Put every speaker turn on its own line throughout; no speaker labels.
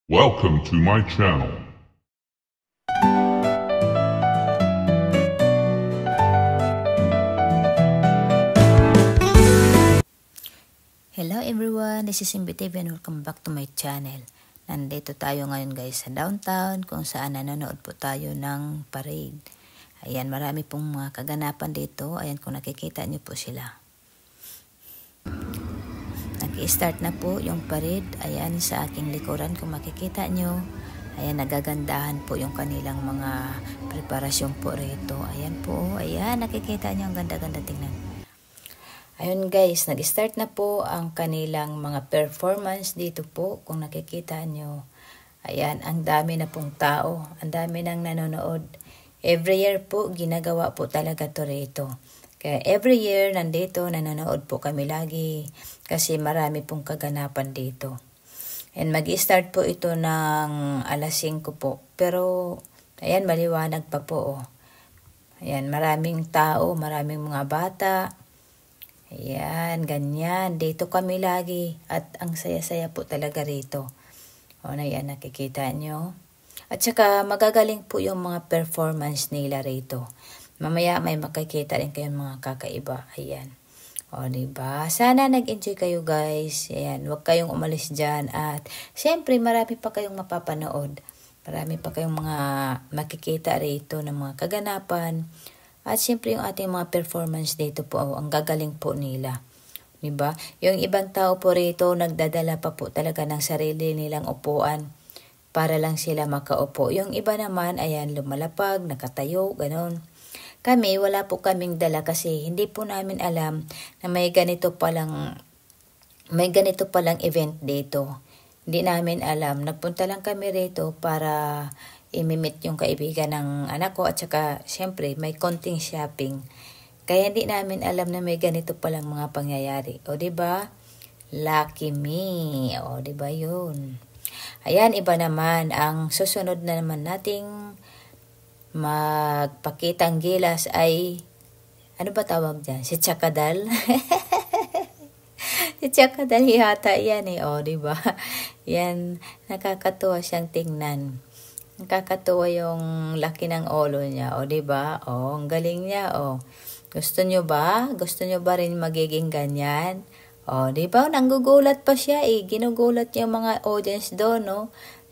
Welcome to my channel.
Hello everyone, this is MBTV and welcome back to my channel. Nandito tayo ngayon guys sa downtown kung saan nanonood po tayo ng parade. Ayan, marami pong mga kaganapan dito. Ayan, kung nakikita nyo po sila. Nag-i-start na po yung parade. Ayan, sa aking likuran kung makikita nyo. Ayan, nagagandahan po yung kanilang mga preparasyon po rito. Ayan po, ayan, nakikita nyo, ang ganda-ganda tingnan. Ayun guys, nag-start na po ang kanilang mga performance dito po. Kung nakikita nyo, ayan, ang dami na pong tao. Ang dami nang nanonood. Every year po, ginagawa po talaga to rito. Kaya every year, nandito, nanonood po kami lagi. Kasi marami pong kaganapan dito. And mag-start po ito ng alas 5 po. Pero, ayan, maliwanag pa po. Oh. Ayan, maraming tao, maraming mga bata. Ayan, ganyan. Dito kami lagi. At ang saya-saya po talaga rito. O na yan, nakikita nyo. At saka magagaling po yung mga performance nila rito. Mamaya may makikita rin kayong mga kakaiba. Ayan. O diba? Sana nag-enjoy kayo guys. Ayan, huwag kayong umalis dyan. At syempre marami pa kayong mapapanood. Marami pa kayong mga makikita rito ng mga kaganapan. At siyempre yung ating mga performance dito po, ang gagaling po nila. Diba? Yung ibang tao po rito, nagdadala pa po talaga ng sarili nilang upuan para lang sila makaupo. Yung iba naman, ayan, lumalapag, nakatayo, ganon. Kami, wala po kaming dala kasi hindi po namin alam na may ganito palang event dito. Hindi namin alam. Nagpunta lang kami rito para imimit yung kaibigan ng anak ko at saka syempre may konting shopping. Kaya hindi namin alam na may ganito palang mga pangyayari. O diba? Lucky me. O diba yun? Ayan, iba naman. Ang susunod na naman nating magpakitang gilas ay, ano ba tawag dyan? Si Chakadal? Si Chakadal yata yan eh. O diba? Yan, nakakatuwa siyang tingnan. Nakakatuwa yung laki ng ulo niya. O diba? O, ang galing niya. O, gusto nyo ba? Gusto nyo ba rin magiging ganyan? O, diba? Nanggugulat pa siya eh. Ginugulat niya mga audience doon, no?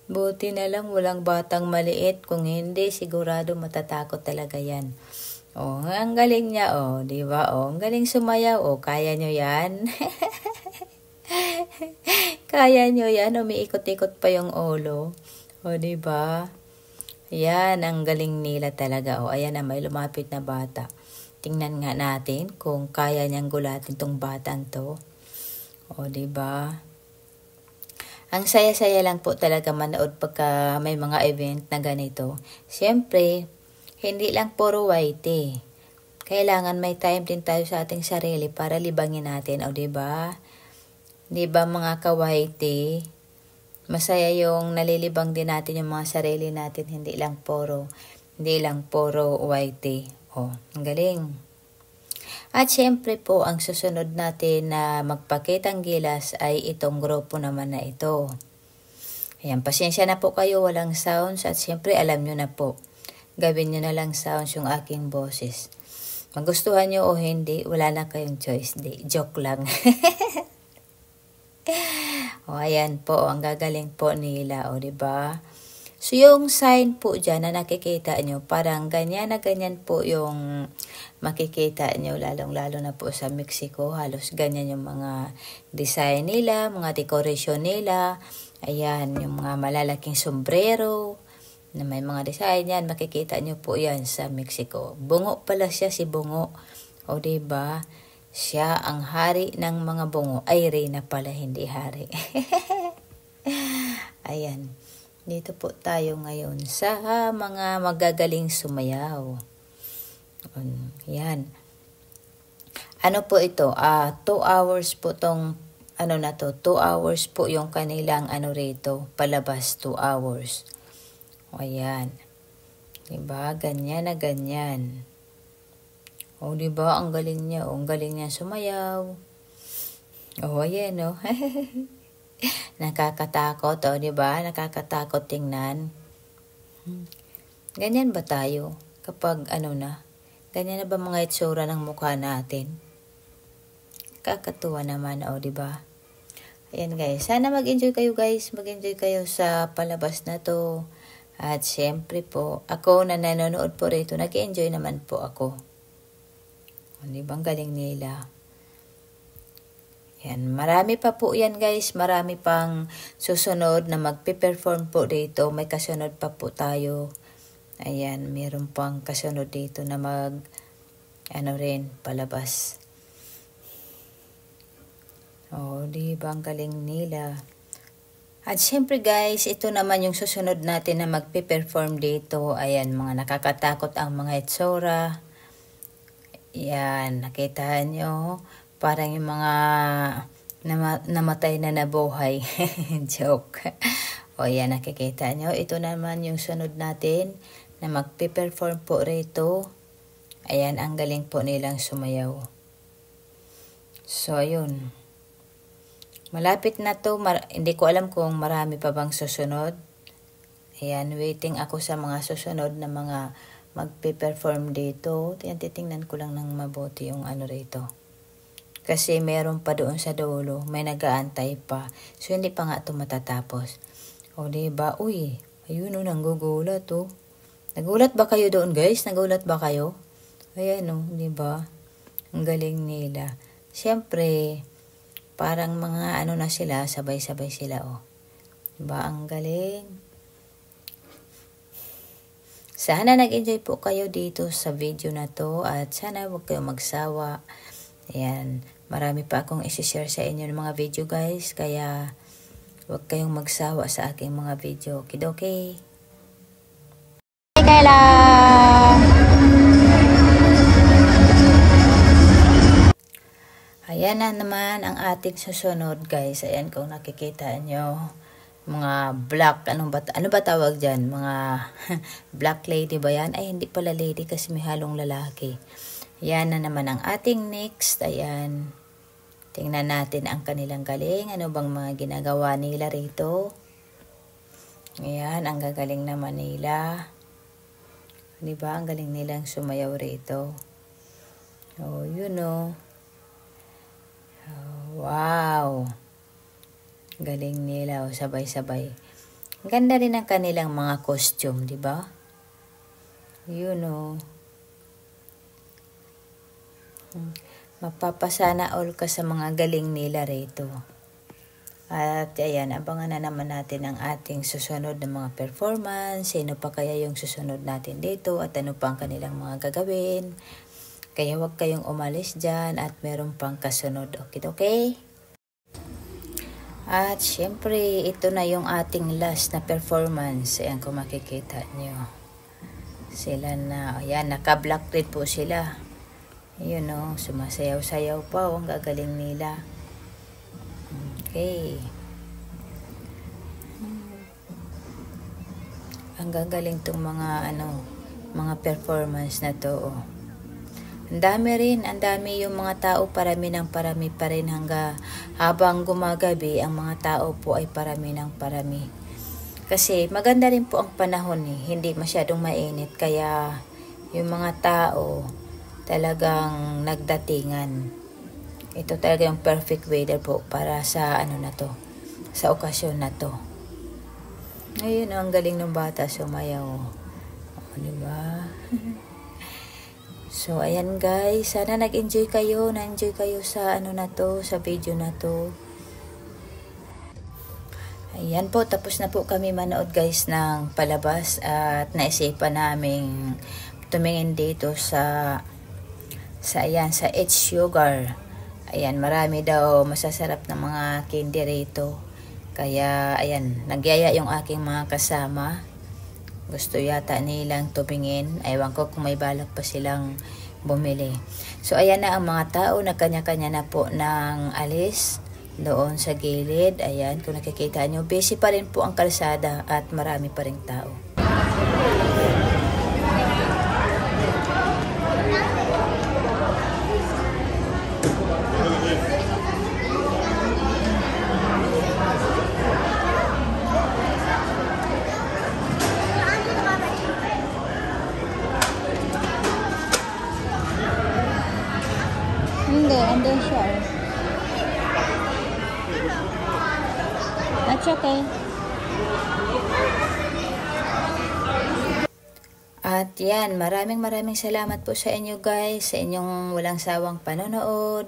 Buti na lang walang batang maliit. Kung hindi, sigurado matatakot talaga yan. O, ang galing niya. O, diba? O, ang galing sumayaw. O, kaya nyo yan? Kaya nyo yan? Umiikot-ikot pa yung ulo. O, diba? Ayan, ang galing nila talaga. O, ayan na, may lumapit na bata. Tingnan nga natin kung kaya niyang gulatin tong batang to. O, diba? Ang saya-saya lang po talaga manood pagka may mga event na ganito. Siyempre, hindi lang puro whitey. Kailangan may time din tayo sa ating sarili para libangin natin. O, diba? Diba mga ka-whitey? Masaya yung nalilibang din natin yung mga sarili natin. Hindi lang puro whitey. O, ang galing. At syempre po, ang susunod natin na magpakitang gilas ay itong grupo naman na ito. Ayan, pasensya na po kayo, walang sounds. At syempre, alam nyo na po, gawin nyo na lang sounds yung aking boses. Magustuhan nyo o hindi, wala na kayong choice. Di, joke lang. O, ayan po, ang gagaling po nila, o, diba? So, yung sign po dyan na nakikita nyo, parang ganyan na ganyan po yung makikita nyo, lalong-lalo na po sa Mexico. Halos ganyan yung mga design nila, mga decoration nila. Ayan, yung mga malalaking sombrero na may mga design yan. Makikita nyo po yan sa Mexico. Bungo pala siya, si Bungo. O, diba? Siya ang hari ng mga bungo. Ay, reyna pala, hindi hari. Ayan. Dito po tayo ngayon sa mga magagaling sumayaw. Yan. Ano po ito? 2 hours po tong, 2 hours po yung kanilang rito. Palabas, 2 hours. O, ayan. Diba? Ganyan na ganyan. O, diba? Ang galing niya. O, ang galing niya sumayaw. O, ayan, o. Nakakatakot, o, di ba? Nakakatakot tingnan. Ganyan ba tayo? Kapag ganyan na ba mga itsura ng mukha natin? Kakatuwa naman, o, di ba? Ayan guys, sana mag-enjoy kayo guys. Mag-enjoy kayo sa palabas na to. At syempre po, ako na nanonood po rito, nag-enjoy naman po ako. Di ba? Ang galing nila. Yan, marami pa po yan guys. Marami pang susunod na magpe-perform po dito. May kasunod pa po tayo. Ayan, meron pang kasunod dito na palabas. Oh, di ba ang galing nila? At syempre guys, ito naman yung susunod natin na magpe-perform dito. Ayan, mga nakakatakot ang mga itsura. Ayan, nakita nyo. Parang yung mga namatay na nabuhay. Joke. O yan, nakikita nyo. Ito naman yung sunod natin na magpe-perform po rito. Ayan, ang galing po nilang sumayaw. So, ayun. Malapit na to. Hindi ko alam kung marami pa bang susunod. Ayan, waiting ako sa mga susunod na mga magpe-perform dito. Titingnan ko lang ng mabuti yung rito. Kasi meron pa doon sa dulo. May nag-aantay pa. So, hindi pa nga ito matatapos. O, diba? Uy, ayun o, nanggugulat o. Nagulat ba kayo doon, guys? Nagulat ba kayo? Ayan o, diba? Ang galing nila. Siyempre, parang mga na sila, sabay-sabay sila o. Diba? Ang galing. Sana nag-enjoy po kayo dito sa video na to. At sana huwag kayong magsawa. Ayan. Marami pa akong isi-share sa inyo ng mga video guys. Kaya huwag kayong magsawa sa aking mga video. Kidoke. Kaya lang. Ayan na naman ang ating susunod guys. Ayan kung nakikita nyo. Mga black. Ano ba tawag dyan? Mga black lady ba yan? Ay hindi pala lady kasi may halong lalaki. Yan na naman ang ating next. Ayan. Tingnan natin ang kanilang galing. Ano bang mga ginagawa nila rito? Ayan. Ang gagaling naman nila. Diba? Ang galing nilang sumayaw rito. Oh, yun o. Oh, wow. Galing nila. Oh, sabay-sabay. Ang ganda rin ang kanilang mga costume. Diba? Yun o. Mapapasana all ka sa mga galing nila rito. At ayan, abangan na naman natin ang ating susunod na mga performance. Sino pa kaya yung susunod natin dito at ano pa ang kanilang mga gagawin. Kaya huwag kayong umalis dyan at meron pang kasunod. Okay? At syempre, ito na yung ating last na performance. Ayan kung makikita nyo. Sila na, ayan, naka-black red po sila. Yun o, sumasayaw-sayaw pa o, ang gagaling nila. Okay. Ang gagaling tong mga mga performance na to. Oh. Ang dami yung mga tao, parami pa rin habang gumagabi, ang mga tao po ay parami ng parami. Kasi maganda rin po ang panahon hindi masyadong mainit, kaya yung mga tao talagang nagdatingan. Ito talaga yung perfect weather po para sa na to, sa okasyon na to. Ayun, ang galing ng bata sumayaw. Diba? So, ayan guys, sana nag-enjoy kayo, na-enjoy kayo sa na to, sa video na to. Ayan po, tapos na po kami manood guys ng palabas at naisipan naming tumingin dito sa H Sugar. Ayan, marami daw masasarap na mga candy rito. Kaya, ayan, nagyaya yung aking mga kasama. Gusto yata nilang tumingin. Ewan ko kung may balak pa silang bumili. So, ayan na ang mga tao. Nagkanya-kanya na po ng alis doon sa gilid. Ayan, kung nakikita nyo, busy pa rin po ang kalsada at marami pa rin tao. Andun siya. That's okay. At yan, maraming salamat po sa inyo guys, sa inyong walang sawang panonood.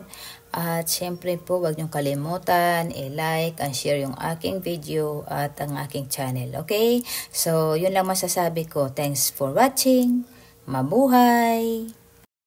At syempre po, wag niyong kalimutan, i-like and share yung aking video at ang aking channel. Okay? So, yun lang masasabi ko. Thanks for watching. Mabuhay!